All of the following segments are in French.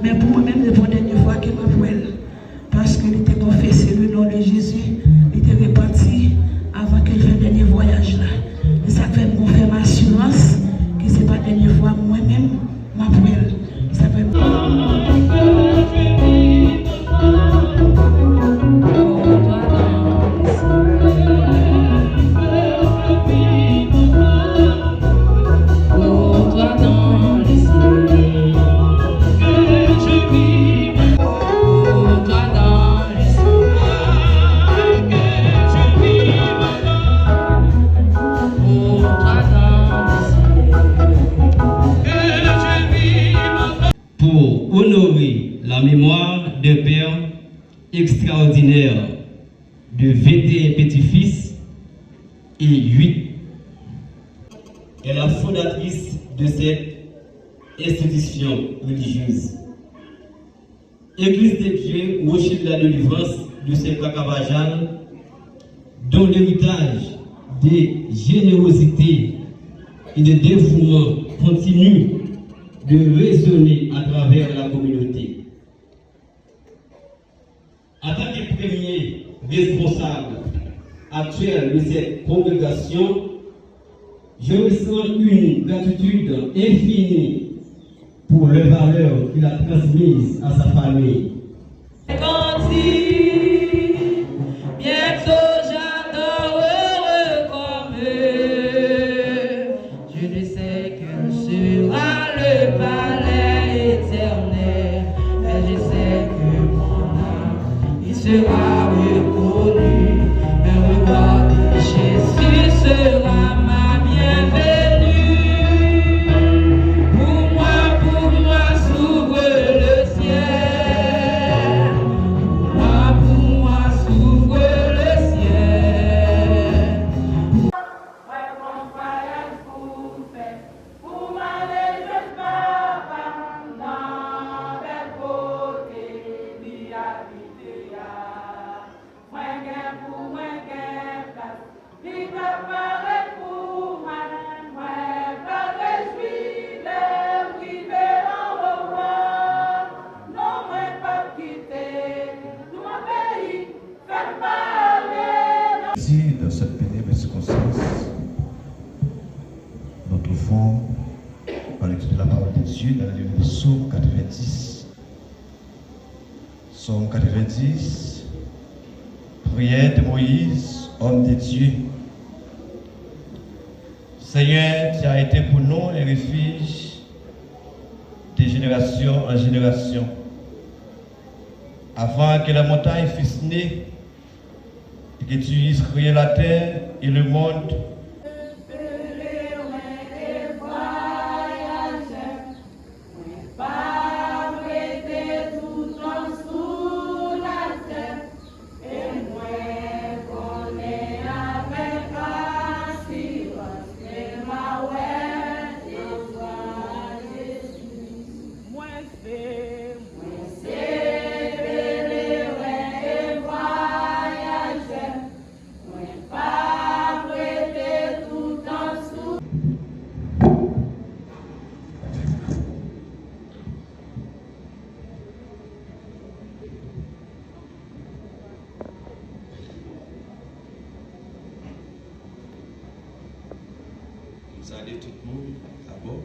Mais pour moi-même, c'est la dernière fois que je vois parce qu'il était confessé le nom de Jésus, il était reparti avant qu'il fasse le dernier voyage là. Et ça fait me faire ma assurance que ce n'est pas la dernière fois moi-même, ma poêle. Ça fait pour honorer la mémoire d'un père extraordinaire de 21 petits-fils et 8. Elle est la fondatrice de cette institution religieuse. Église de Dieu, Rocher de la Délivrance de Saint-Cavajal, dont l'héritage de générosité et de dévouement continue de résonner à travers la communauté. En tant que premier responsable actuel de cette congrégation, je ressens une gratitude infinie pour les valeurs qu'il a transmises à sa famille. Sera reconnu, un regard de Jésus sera ma bienvenue. Pour moi s'ouvre le ciel. Pour moi s'ouvre le ciel. Pour m'aller je pars dans bel côté d'y habiter. Ici, dans cette pénible circonstance, nous trouvons dans l'étude de la parole de Dieu dans le livre de Psaume 90. Psaume 90, prière de Moïse, homme de Dieu. Seigneur, tu as été pour nous un refuge de génération en génération. Avant que la montagne fût née, et que tu eusses créé la terre et le monde, Salut tout le monde d'abord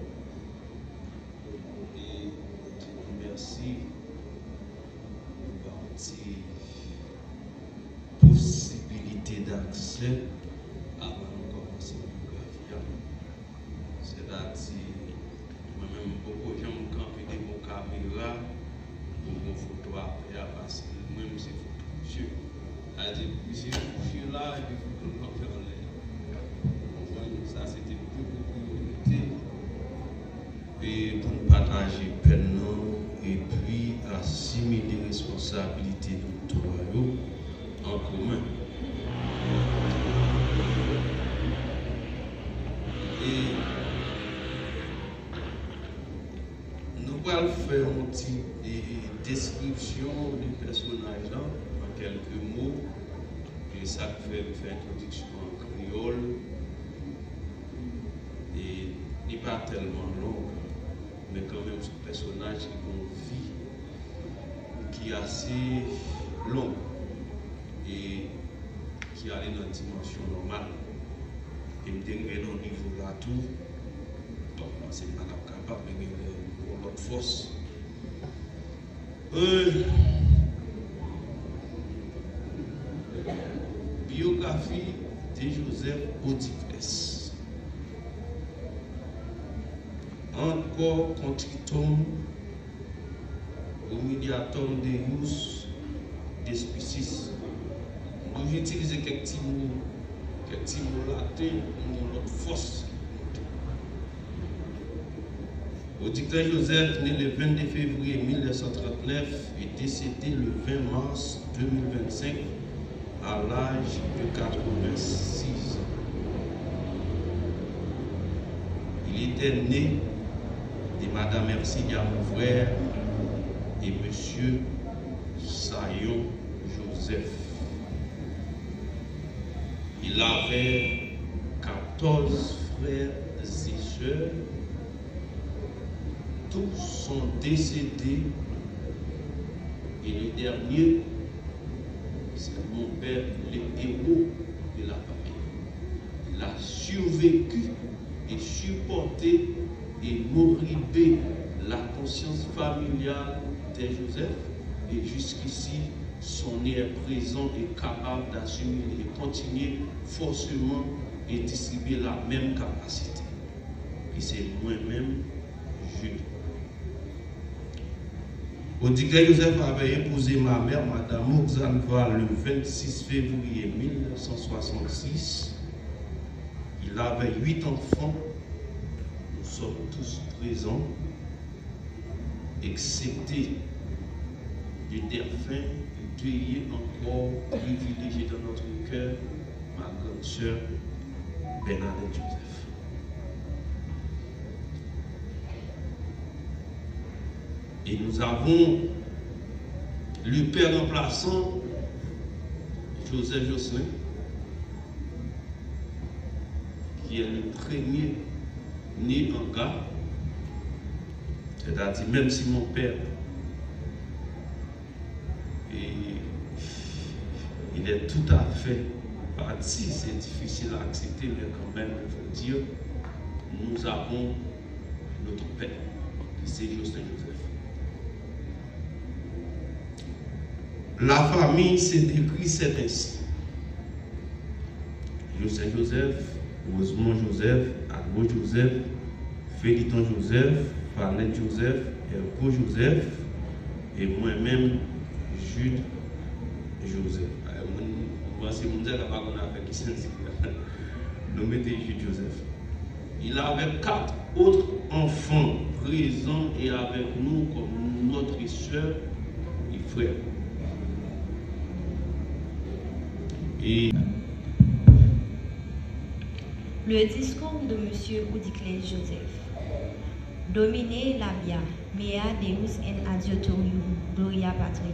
et merci pour cette possibilité d'accès avant de commencer la biographie. C'est-à-dire, moi-même, beaucoup de gens ont campé de mon caméra pour mon photo après parce que moi-même c'est photo. Je suis là et puis photo non fait en l'air. Ça c'était beaucoup de et pour partager peine et puis assumer des responsabilités de tout en commun. Et nous allons faire une petite description du personnage en quelques mots. Et ça fait introduction en créole. Et il n'est pas tellement long, mais quand même ce personnage qui a une vie qui est assez long et qui allait dans une dimension normale. Et je suis arrivé au niveau là tout. Donc, c'est pas capable de gagner l'autre force. Biographie de Joseph Odicles. Encore contritum humiliatum Deus despicis. Nous utilisons quelques mots latins pour notre force. Odicles Joseph, né le 22 février 1939 et décédé le 20 mars 2025 à l'âge de 86 ans. Il était né de Madame Ercilia Mouvrer et Monsieur Sayon Joseph. Il avait 14 frères et sœurs. Tous sont décédés et le dernier, c'est mon père, le héros de la famille. Il a survécu et supporté et moribé la conscience familiale de Joseph et jusqu'ici son nez est présent et capable d'assumer et continuer forcément et distribuer la même capacité. Et c'est moi-même, Jules. Odicles Joseph avait épousé ma mère, Madame Roxane Val, le 26 février 1966. Il avait 8 enfants. Nous sommes tous présents, excepté le défunt, Dieu encore privilégié dans notre cœur, ma grande sœur Bernadette Joseph. Et nous avons le père remplaçant, Joseph Jocelyn, qui est le premier né en gars. C'est-à-dire, même si mon père il est tout à fait parti, c'est difficile à accepter, mais quand même, il faut dire, nous avons notre père, qui c'est Jocelyn Joseph. La famille s'est décrite, c'est ainsi. Joseph Joseph, Rosemont Joseph, Agbo Joseph, Féliton Joseph, Fanette Joseph, Erko Joseph, et moi-même, Jude Joseph. Moi, c'est mon Dieu qu'on a fait qui s'est nommé Jude Joseph. Il avait 4 autres enfants présents et avec nous comme notre soeur et frère. Et le discours de M. Odicles Joseph. Domine labia, mea Deus en adiotorium, gloria patri.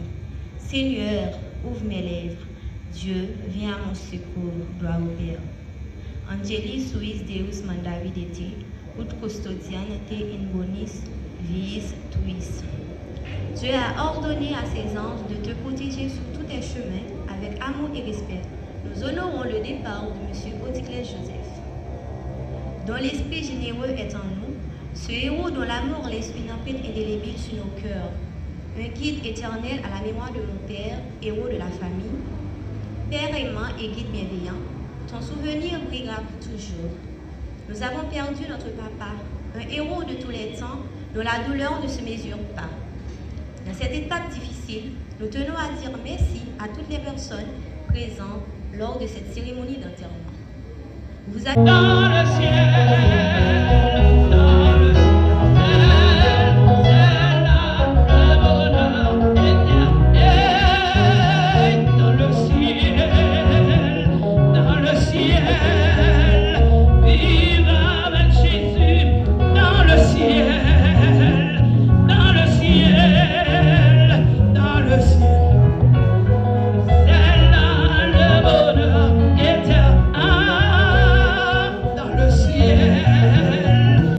Seigneur, ouvre mes lèvres. Dieu, viens à mon secours, gloire au Père. Angelis suis Deus mandavidete, ut custodian te in bonis viis tuis. Dieu a ordonné à ses anges de te protéger sur tous tes chemins avec amour et respect. Nous honorons le départ de M. Odicles Joseph. Dont l'esprit généreux est en nous, ce héros dont l'amour laisse une empreinte indélébile sur nos cœurs, un guide éternel à la mémoire de mon père, héros de la famille, père aimant et guide bienveillant, ton souvenir brillera pour toujours. Nous avons perdu notre papa, un héros de tous les temps dont la douleur ne se mesure pas. Dans cette étape difficile, nous tenons à dire merci à toutes les personnes présentes lors de cette cérémonie d'enterrement. Vous avez... Dans le ciel, dans le ciel, vive avec Jésus, dans le ciel, dans le ciel, dans le ciel. C'est là le bonheur éternel, dans le ciel.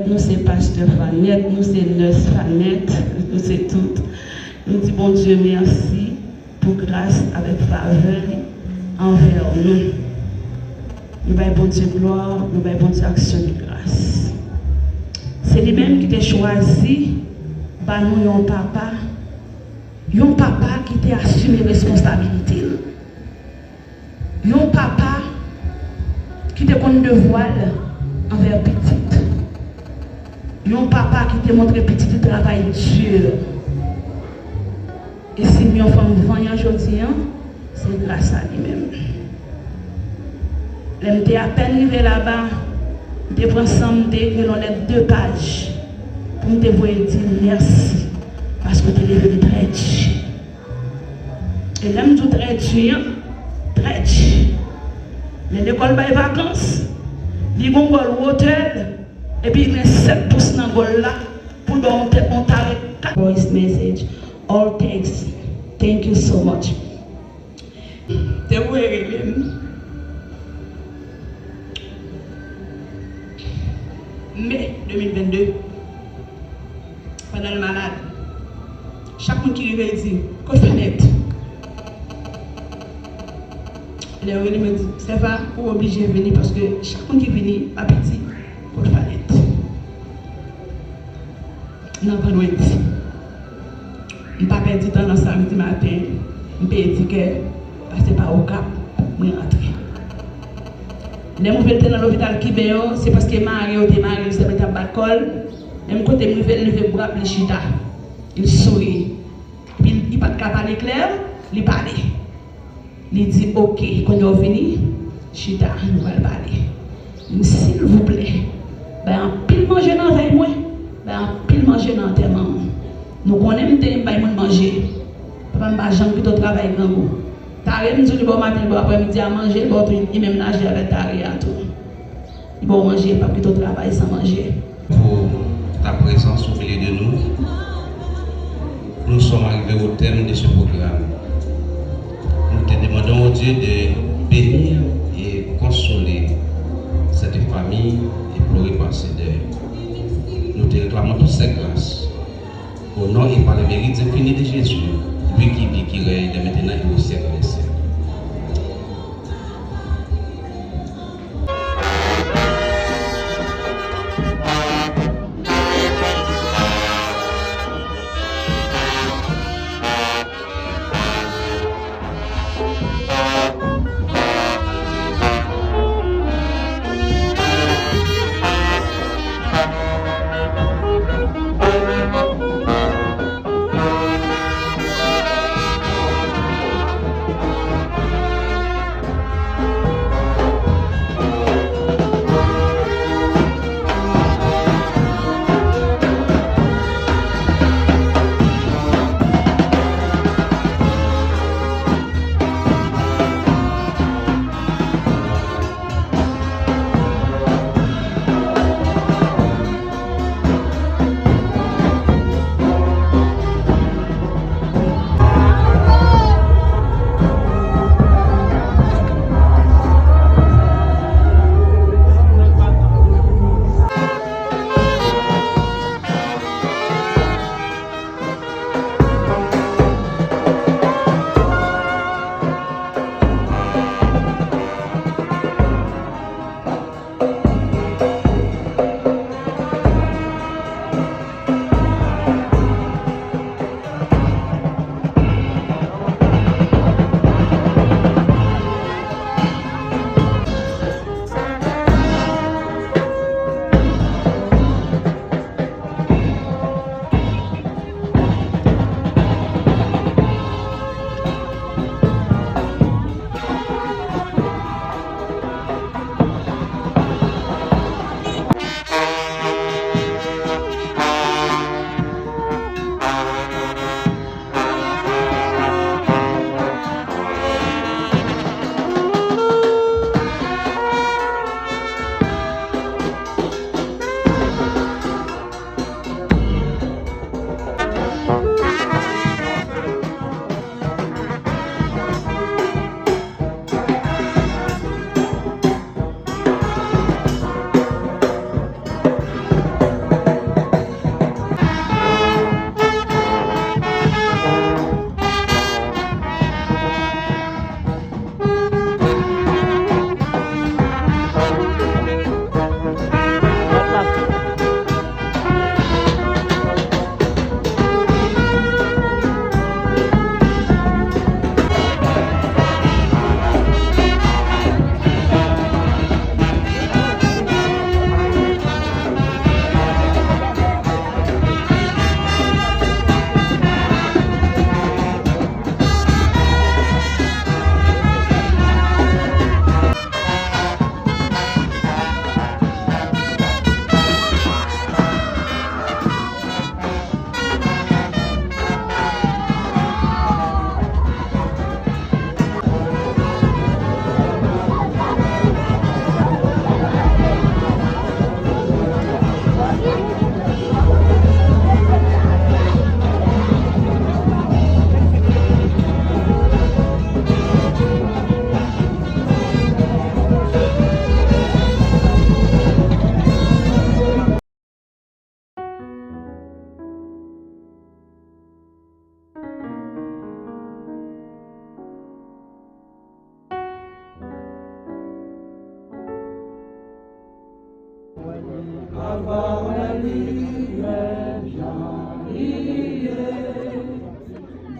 Nous c'est Pasteur Fanette, nous c'est Nurse Fanette, nous c'est toutes. Nous disons, bon Dieu, merci pour grâce avec faveur envers nous. Nous voulons bon Dieu gloire, nous voulons bon Dieu action de grâce. C'est lui-même qui t'a choisi, par nous, un papa qui t'a assumé responsabilité. Un papa qui te compte de voile envers petite. Un papa qui te montre petit travail dur. Et si nous sommes venus aujourd'hui, c'est grâce à lui-même. J'étais à peine arrivé là-bas, je prends ensemble les 2 pages pour te voir dire merci parce que tu es devenu très dur. Et là, je dis très dur, très dur. Mais l'école va les vacances, il y a un hôtel, et puis il y a 7 pouces dans le bol là pour monter avec 4 voice message. All thanks. Thank you so much. Te voyez, mai 2022, pendant le malade, chaque monde qui arrive dit, qu'on fait net. Il me dit, c'est pas pour obliger de venir parce que chaque monde qui vient, pas petit, qu'on fait net. Non, pas loin. Je n'ai pas perdu de temps dans samedi matin. Je me dit que passer par au cap, je suis rentré. Les mouvements dans l'hôpital Kibéo, c'est parce que Marie était mariée, c'est mettre à Bacol. Même quand je me levé bras, il chita. Il sourit. Puis il n'a pas de parler clair, il parle. Il dit ok, quand il est venu, chita, nous allons parler. S'il vous plaît, ben pile manger dans la moi, ben pile manger dans tes mains. Nous connaissons que nous avons manger. Papa m'a jamais plutôt travailler grand goût. Taré nous dit bon matin, bon après-midi à manger, bon il même nager avec Taré à tout. Il va manger, pas plutôt travailler sans manger. Pour ta présence au milieu de nous, nous sommes arrivés au terme de ce programme. Nous te demandons au Dieu de bénir et consoler cette famille et pleurer par ses deuils. Nous te réclamons toutes ces grâces. Au nom et par les mérites infinis de Jésus, lui qui vit, qui règne, de maintenant et au siècle des siècles.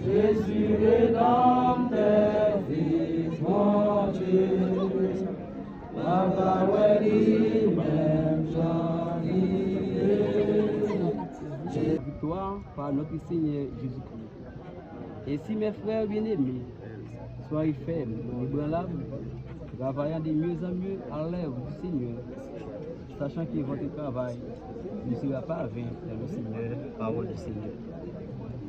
Jésus rédempteur, vive mon Dieu. Papa, même victoire par notre Seigneur Jésus-Christ. Et si mes frères bien-aimés, soyez fermes, ébranlables, travaillant de mieux en mieux à l'œuvre du Seigneur, sachant que votre travail ne sera pas vain dans le Seigneur, parole du Seigneur.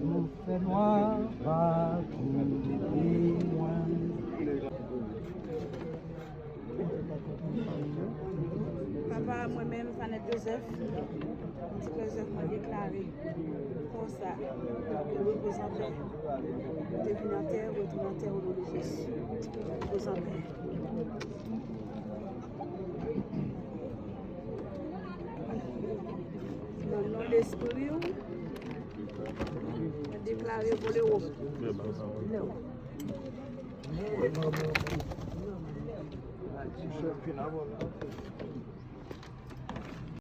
Nous fais-moi pas tout loin. Papa, moi-même, Fanette Joseph, Joseph m'a déclaré pour ça, le représentant divinateur, retournateur au nom de Jésus, représentant. Dans le nom de l'Esprit, déclaré pour les hauts. Non.